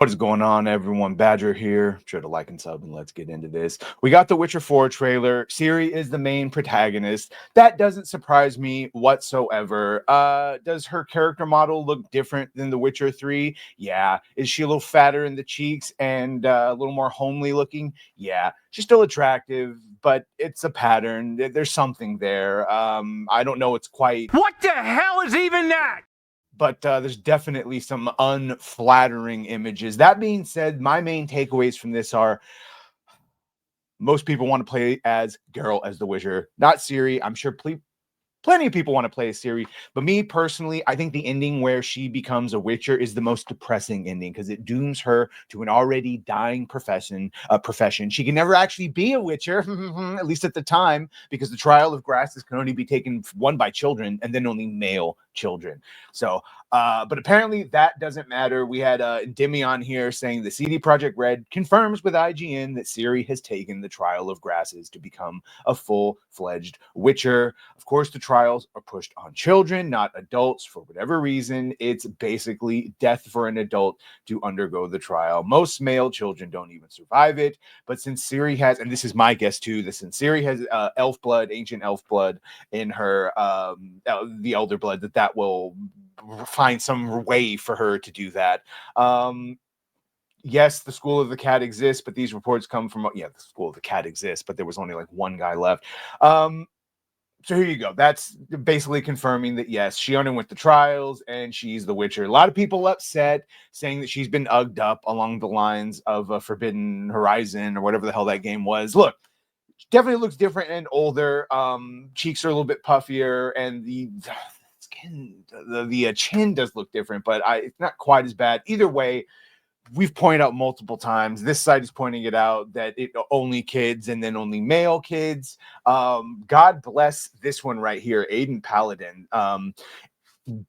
What is going on, everyone? Badger here. Sure to like and sub, and let's get into this. We got the Witcher 4 trailer. Ciri is the main protagonist. That doesn't surprise me whatsoever. Does her character model look different than the Witcher 3? Yeah. Is she a little fatter in the cheeks and a little more homely looking? Yeah. She's still attractive, but it's a pattern. There's something there. I don't know. It's quite. What the hell is even that? But there's definitely some unflattering images. That being said, my main takeaways from this are most people want to play as Geralt as the Witcher, not Ciri. I'm sure plenty of people want to play as Ciri, but me personally, I think the ending where she becomes a Witcher is the most depressing ending because it dooms her to an already dying profession. She can never actually be a Witcher, at least at the time, because the trial of grasses can only be taken one by children and then only male children. So, but apparently that doesn't matter. We had Demi on here saying the CD Projekt Red confirms with IGN that Ciri has taken the trial of grasses to become a full-fledged Witcher. Of course, the trials are pushed on children, not adults. For whatever reason, it's basically death for an adult to undergo the trial. Most male children don't even survive it. But since Ciri has, and this is my guess too, that since Ciri has elf blood, ancient elf blood in her, the elder blood, that will find some way for her to do that. Yes, the School of the Cat exists, but these reports come from, the School of the Cat exists, but there was only like one guy left. So here you go. That's basically confirming that, yes, she underwent the trials and she's the Witcher. A lot of people upset, saying that she's been ugged up along the lines of Forbidden Horizon or whatever the hell that game was. Look, she definitely looks different and older. Cheeks are a little bit puffier, and the skin, the chin does look different, but it's not quite as bad. Either way, we've pointed out multiple times. This site is pointing it out that it only kids and then only male kids. God bless this one right here, Aiden Paladin.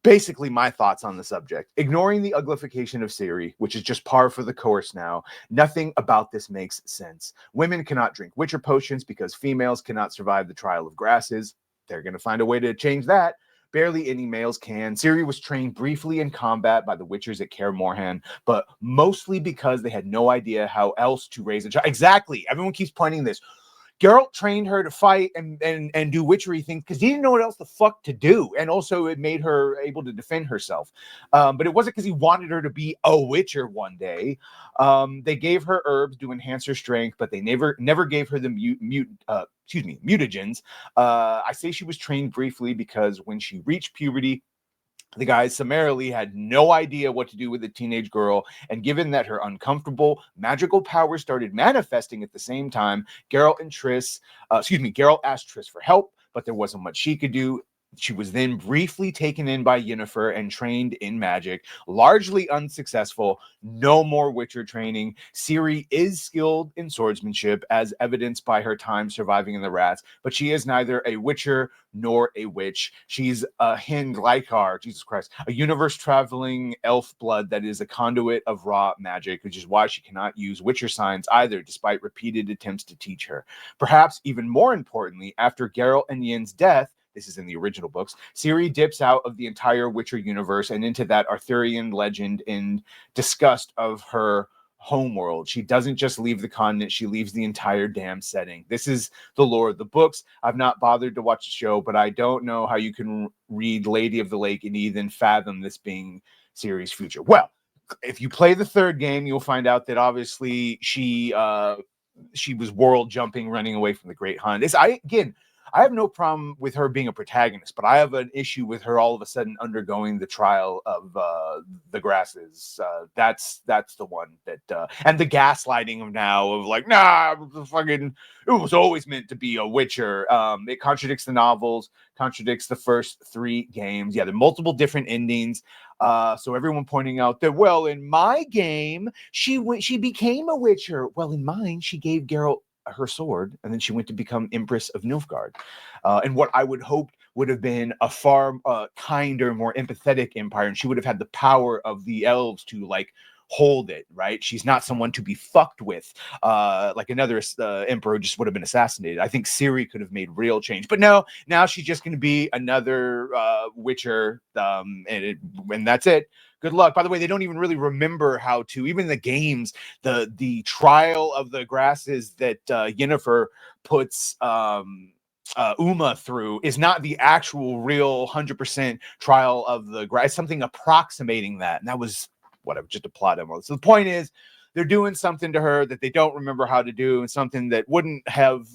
Basically, my thoughts on the subject. Ignoring the uglification of Ciri, which is just par for the course now, nothing about this makes sense. Women cannot drink Witcher potions because females cannot survive the trial of grasses. They're going to find a way to change that. Barely any males can. Ciri was trained briefly in combat by the Witchers at Kaer Morhen, but mostly because they had no idea how else to raise a child. Exactly. Everyone keeps pointing this. Geralt trained her to fight and do witchery things because he didn't know what else the fuck to do. And also it made her able to defend herself. But it wasn't because he wanted her to be a witcher one day. They gave her herbs to enhance her strength, but they never gave her the mutagens. I say she was trained briefly because when she reached puberty, the guys summarily had no idea what to do with a teenage girl, and given that her uncomfortable magical powers started manifesting at the same time, Geralt asked Triss for help, but there wasn't much she could do. She was then briefly taken in by Yennefer and trained in magic, largely unsuccessful. No more Witcher training. Ciri is skilled in swordsmanship, as evidenced by her time surviving in the rats, but she is neither a Witcher nor a witch. She's a Hind Lycar, Jesus Christ, a universe-traveling elf blood that is a conduit of raw magic, which is why she cannot use Witcher signs either, despite repeated attempts to teach her. Perhaps even more importantly, after Geralt and Yen's death, this is in the original books, Ciri dips out of the entire Witcher universe and into that Arthurian legend in disgust of her homeworld. She doesn't just leave the continent, she leaves the entire damn setting. This is the lore of the books. I've not bothered to watch the show, but I don't know how you can read Lady of the Lake and even fathom this being Ciri's future. Well, if you play the third game, you'll find out that obviously she was world jumping, running away from the Great Hunt. I have no problem with her being a protagonist, but I have an issue with her all of a sudden undergoing the trial of the grasses. That's the one that, and the gaslighting of now of like, nah, fucking, it was always meant to be a Witcher. It contradicts the novels, contradicts the first three games. Yeah, there are multiple different endings. So everyone pointing out that, well, in my game, she became a Witcher. Well, in mine, she gave Geralt her sword, and then she went to become Empress of Nilfgaard. And what I would hope would have been a far kinder, more empathetic empire, and she would have had the power of the elves to like hold it, right? She's not someone to be fucked with, like another emperor just would have been assassinated. I think Ciri could have made real change, but no, now she's just going to be another Witcher, and that's it. Good luck. By the way, they don't even really remember how to, even in the games, the trial of the grasses that Yennefer puts Uma through is not the actual real 100% trial of the grass, something approximating that. And that was whatever, just a plot element. So the point is, they're doing something to her that they don't remember how to do, and something that wouldn't have,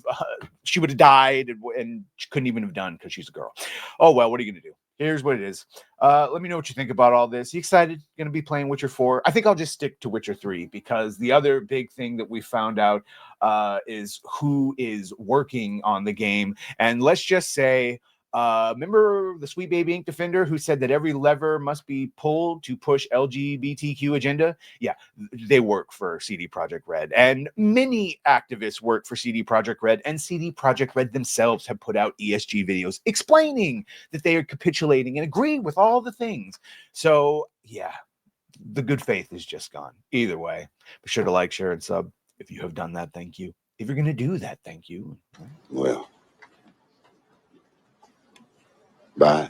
she would have died and she couldn't even have done because she's a girl. Oh, well, what are you going to do? Here's what it is. Let me know what you think about all this. You excited? Going to be playing Witcher 4? I think I'll just stick to Witcher 3 because the other big thing that we found out is who is working on the game. And let's just say, remember the Sweet Baby Ink Defender who said that every lever must be pulled to push LGBTQ agenda? Yeah, they work for CD Projekt Red, and many activists work for CD Projekt Red, and CD Projekt Red themselves have put out ESG videos explaining that they are capitulating and agree with all the things. So yeah, the good faith is just gone. Either way, be sure to like, share, and sub. If you have done that, thank you. If you're going to do that, thank you. Well, bye.